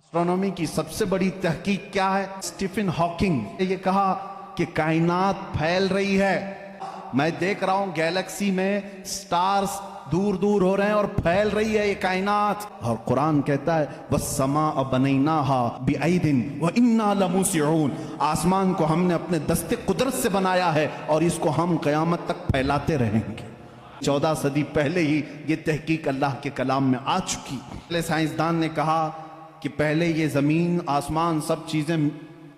Astronomy की सबसे बड़ी तहकीक क्या है? स्टीफन हॉकिंग ने ये कहा कि कायनात फैल रही है। मैं देख रहा हूं गैलेक्सी में स्टार्स दूर दूर हो रहे हैं और फैल रही है ये कायनात। और कुरान कहता है वस्समाअ बनैनाहा बिअयदिन व इन्ना लमूसिऊन, आसमान को हमने अपने दस्ते कुदरत से बनाया है और इसको हम क़यामत तक फैलाते रहेंगे। 14 सदी पहले ही ये तहकीक अल्लाह के कलाम में आ चुकी। पहले साइंसदान ने कहा कि पहले ये ज़मीन आसमान सब चीज़ें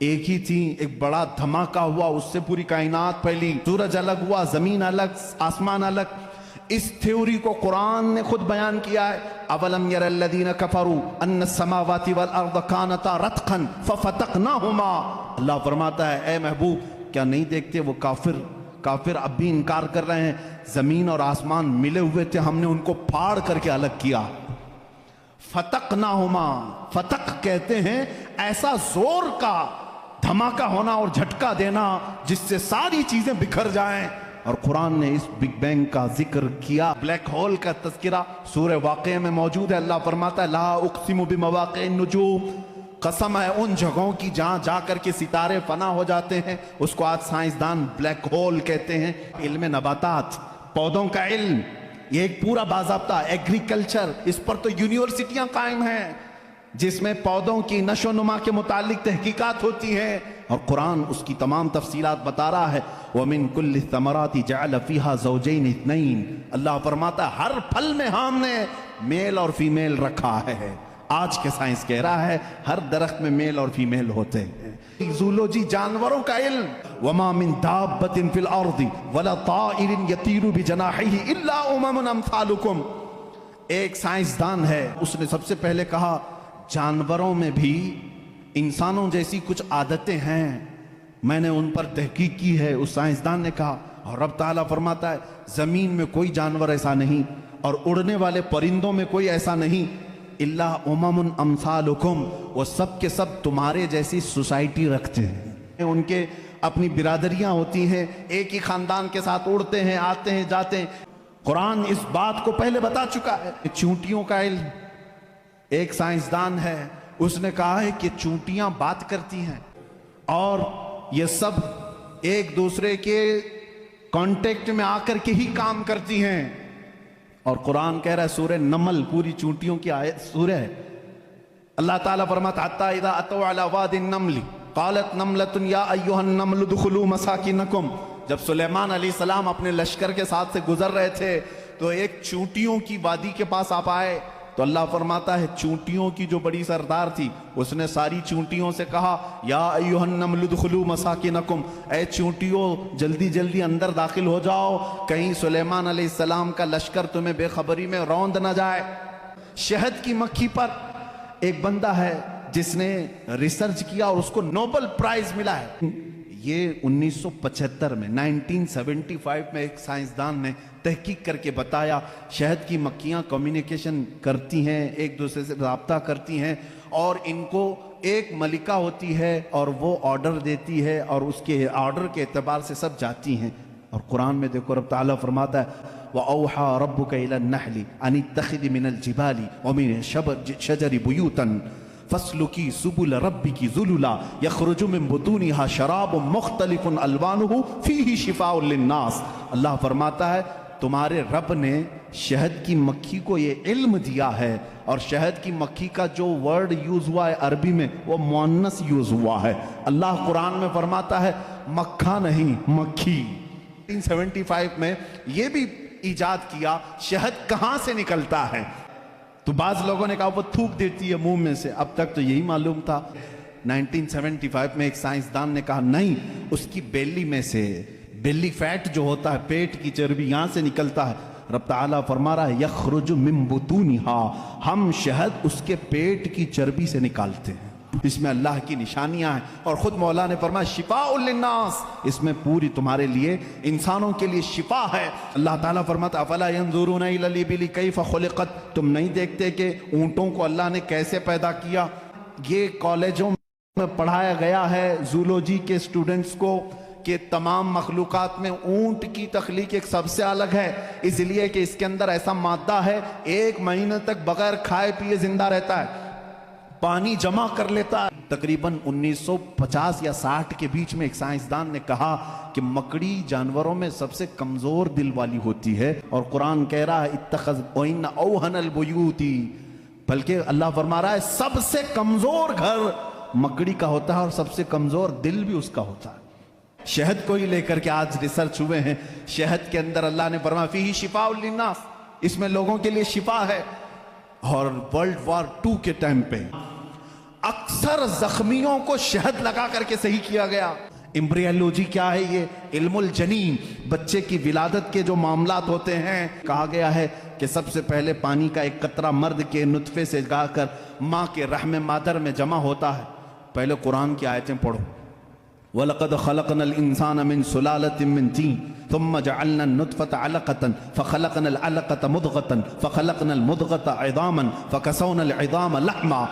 एक ही थी, एक बड़ा धमाका हुआ, उससे पूरी कायनात फैली, सूरज अलग हुआ, ज़मीन अलग, आसमान अलग। इस थ्योरी को कुरान ने खुद बयान किया है। अवलम यरल्लज़ीना कफरू अन्न समावाति वल अर्द कानता रत्कन फफतकनाहुमा। अल्लाह फरमाता है, ए महबूब क्या नहीं देखते वो काफिर अब भी इनकार कर रहे हैं, जमीन और आसमान मिले हुए थे, हमने उनको फाड़ करके अलग किया। फतकनाहुमा, फतक कहते हैं ऐसा जोर का धमाका होना और झटका देना जिससे सारी चीजें बिखर जाएं। और कुरान ने इस बिग बैंग का जिक्र किया। ब्लैक होल का तज़किरा सूरह वाक़िया में मौजूद है। अल्लाह फरमाता है ला उक़सिमु बिमवाक़िअन नुजूम, कसम है उन जगहों की जहां जाकर के सितारे फना हो जाते हैं, उसको आज साइंसदान ब्लैक होल कहते हैं। इल्म नबातात, पौधों का इल्म, ये एक पूरा बाज़ाब्ता एग्रीकल्चर, इस पर तो यूनिवर्सिटियां कायम हैं जिसमें पौधों की नशो नुमा के मुतालिक तहकीकात होती हैं। और कुरान उसकी तमाम तफसीलात बता रहा है। वमिन कुल्लि समराति जअल फीहा ज़ौजैन इत्नैन, अल्लाह फरमाता है हर फल में हमने मेल और फीमेल रखा है। आज के साइंस कह रहा है हर दरख्त में मेल और फीमेल होते हैं। ज़ूलॉजी, जानवरों का इल्म, वमा मिन दाब्बतिन फिल अर्दि वला ताइरिन यतीरु बिजनाहिही इल्ला उममुन अम्सालुकुम। एक साइंसदान है, उसने सबसे पहले कहा जानवरों में भी इंसानों जैसी कुछ आदतें हैं, मैंने उन पर तहकीक की है। उस साइंसदान ने कहा, और रब ताला फरमाता है जमीन में कोई जानवर ऐसा नहीं और उड़ने वाले परिंदों में कोई ऐसा नहीं, इल्ला उममुन अम्सालुकुम, वो सब के सब तुम्हारे जैसी सोसाइटी रखते हैं, उनके अपनी बिरादरियां होती हैं, एक ही खानदान के साथ उड़ते हैं, आते हैं, जाते हैं। कुरान इस बात को पहले बता चुका है। चूंटियों का इल्म, एक साइंसदान है, उसने कहा है कि चूंटियां बात करती हैं और ये सब एक दूसरे के कांटेक्ट में आकर के ही काम करती हैं। और कुरान कह रहा है, सूरह नमल पूरी चूंटियों की आयत सूरह है। अल्लाह ताला फरमाता हत्ता इज़ा अतौ अला वादिन नमली क़ालत नमलतुन या अय्युहन नमलु दुखुलू मसाकिनकुम। जब सुलेमान अलैहिस्सलाम अपने लश्कर के साथ से गुजर रहे थे तो एक चूंटियों की वादी के पास आप आए, तो अल्लाह फरमाता है चूंटियों की जो बड़ी सरदार थी उसने सारी चूंटियों से कहा या अय्युहन नमलु दुखुलू मसाकिनकुम, ऐ चूंटियों जल्दी जल्दी अंदर दाखिल हो जाओ, कहीं सुलेमान अलैहिस्सलाम का लश्कर तुम्हें बेखबरी में रौंद न जाए। शहद की मक्खी पर एक बंदा है जिसने रिसर्च किया और उसको नोबेल प्राइज मिला है। ये 1975 में 1975 में एक साइंसदान ने तहकीक करके बताया शहद की मक्खियाँ कम्युनिकेशन करती हैं, एक दूसरे से राब्ता करती हैं और इनको एक मलिका होती है और वो ऑर्डर देती है और उसके ऑर्डर के एतबार से सब जाती हैं। और कुरान में देखो रब ताला फरमाता है वअौहा रब्बुका इलन नहली अन इत्तखिज़ी मिनल जिबाली व मिन शजरि बुयूतन फस्लुकी सुबुल रब्बिकी ज़ुलुला यख़रुजु मिन बुतूनिहा शराबुन मुख्तलिफुन अलवानुहु फीही शिफ़ाउन लिन्नास। अल्लाह फरमाता है तुम्हारे रब ने शहद की मक्खी को ये इल्म दिया है और शहद की मक्खी का जो वर्ड यूज हुआ है अरबी में वो मुअन्नस यूज हुआ है। अल्लाह कुरान में फरमाता है मक्खा नहीं मक्खी। 1975 में ये भी इजाद किया शहद कहाँ से निकलता है, तो बाज लोगों ने कहा वो थूक देती है मुंह में से, अब तक तो यही मालूम था। 1975 में एक साइंसदान ने कहा नहीं, उसकी बेली में से, बेली फैट जो होता है पेट की चर्बी, यहां से निकलता है। रब ताला फरमा रहा है यखरुजु मिन बुतूनिहा, हम शहद उसके पेट की चर्बी से निकालते हैं। इसमें अल्लाह की निशानियां हैं और खुद मौला ने फरमाया शिफाउल लिन्नास, इसमें पूरी तुम्हारे लिए इंसानों के लिए शिफा है। अल्लाह ताला फरमाता अफला यंजुरूना इलल इबिली कैफ़ खुलिक़त, तुम नहीं देखते कि ऊंटों को अल्लाह ने कैसे पैदा किया। ये कॉलेजों में पढ़ाया गया है ज़ूलॉजी के स्टूडेंट्स को कि तमाम मखलूक़ात में ऊंट की तख्लीक एक सबसे अलग है, इसलिए कि इसके अंदर ऐसा मादा है 1 महीने तक बगैर खाए पिए जिंदा रहता है। پانی جمع کر لیتا ہے۔ تقریباً 1950 یا 60 کے بیچ میں ایک سائنسدان نے کہا کہ مکڑی جانوروں میں سب سے کمزور دل والی ہوتی ہے، اور قرآن کہہ رہا ہے اتخذ وَإِنَّ أَوْهَنَ الْبُيُوتِ، بلکہ اللہ فرما رہا ہے سب سے کمزور گھر مکڑی کا ہوتا ہے اور سب سے کمزور دل بھی اس کا ہوتا ہے۔ شہد کو ہی لے کر کے آج ریسرچ ہوئے ہیں، شہد کے اندر اللہ نے فرمایا فیہ شفاء للناس، اس میں لوگوں کے لیے شفا ہے۔ اور ورلڈ وار 2 کے ٹائم پہ اکثر زخمیوں کو شہد لگا کر کے صحیح کیا گیا۔ امبریولوجی کیا ہے؟ یہ علم الجنین، بچے کی ولادت کے جو معاملات ہوتے ہیں، کہا گیا ہے کہ سب سے پہلے پانی کا ایک قطرہ مرد کے نطفے سے گا کر ماں کے رحم مادر میں جمع ہوتا ہے۔ پہلے قرآن کی آیتیں پڑھو، وَلَقَدْ خَلَقْنَا الْإِنسَانَ مِنْ سُلَالَةٍ مِنْ طِينٍ ثُمَّ جَعَلْنَا النُّطْفَةَ عَلَقَةً فَخَلَقْنَا الْعَلَقَةَ مُضْغَةً فَخَلَقْنَا الْمُضْغَةَ عِظَامًا فَكَسَوْنَا الْعِظَامَ لَحْمًا۔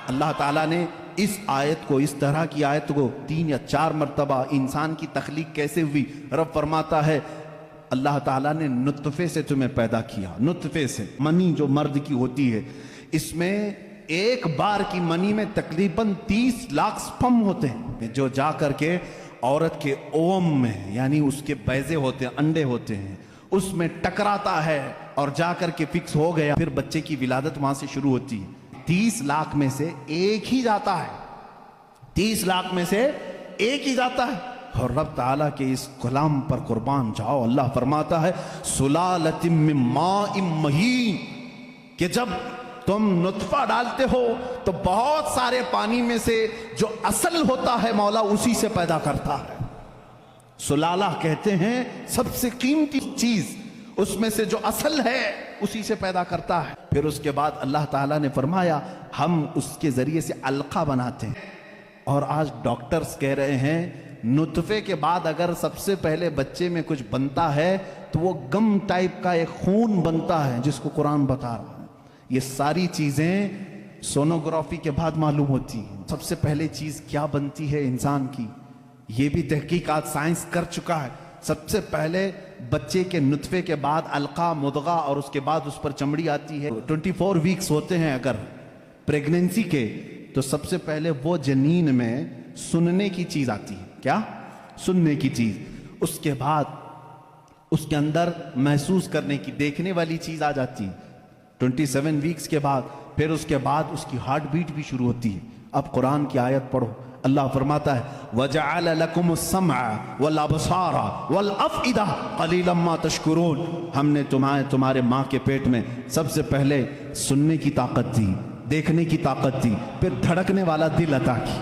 اللہ تعالیٰ نے اس آیت کو، اس طرح کی آیت کو 3 یا 4 مرتبہ، انسان کی تخلیق کیسے ہوئی، رب فرماتا ہے اللہ تعالیٰ نے نطفے سے تمہیں پیدا کیا، نطفے سے، منی جو مرد کی ہوتی ہے، اس میں ایک بار کی منی میں تقریباً 30 لاکھ سپم ہوتے ہیں، جو جا کر کے عورت کے اوم میں، یعنی اس کے بیضے ہوتے ہیں، انڈے ہوتے ہیں، اس میں ٹکراتا ہے اور جا کر کے فکس ہو گیا، پھر بچے کی ولادت وہاں سے شروع ہوتی ہے۔ 30 لاکھ میں سے ایک ہی جاتا ہے، 30 لاکھ میں سے ایک ہی جاتا ہے۔ اور رب تعالیٰ کے اس کلام پر قربان جاؤ، اللہ فرماتا ہے سلالۃ من ماء مہین، کہ جب تم نطفہ ڈالتے ہو تو بہت سارے پانی میں سے جو اصل ہوتا ہے مولا اسی سے پیدا کرتا ہے۔ سلالہ کہتے ہیں سب سے قیمتی چیز، اس میں سے جو اصل ہے اسی سے پیدا کرتا ہے۔ پھر اس کے بعد اللہ تعالیٰ نے فرمایا ہم اس کے ذریعے سے علقہ بناتے ہیں، اور آج ڈاکٹرز کہہ رہے ہیں نطفے کے بعد اگر سب سے پہلے بچے میں کچھ بنتا ہے تو وہ گم ٹائپ کا ایک خون بنتا ہے، جس کو قرآن بتا رہا ہے۔ یہ ساری چیزیں سونوگرافی کے بعد معلوم ہوتی ہیں۔ سب سے پہلے چیز کیا بنتی ہے انسان کی، یہ بھی تحقیقات سائنس کر چکا ہے۔ سب سے پہلے بچے کے نطفے کے بعد علقہ، مضغہ، اور اس کے بعد اس پر چمڑی آتی ہے۔ 24 ویکس ہوتے ہیں اگر پریگننسی کے، تو سب سے پہلے وہ جنین میں سننے کی چیز آتی ہے۔ کیا؟ سننے کی چیز۔ اس کے بعد اس کے اندر محسوس کرنے کی، دیکھنے والی چیز آ جاتی ہے 27 ویکس کے بعد۔ پھر اس کے بعد اس کی ہارٹ بیٹ بھی شروع ہوتی ہے۔ اب قرآن کی آیت پڑھو، اللہ فرماتا ہے وَجَعَلَ لَكُمُ السَّمْعَ وَالْأَبْصَارَ وَالْأَفْئِدَةَ قَلِيلًا مَا تَشْكُرُونَ، ہم نے تمہارے ماں کے پیٹ میں سب سے پہلے سننے کی طاقت دی، دیکھنے کی طاقت دی، پھر دھڑکنے والا دل عطا کی۔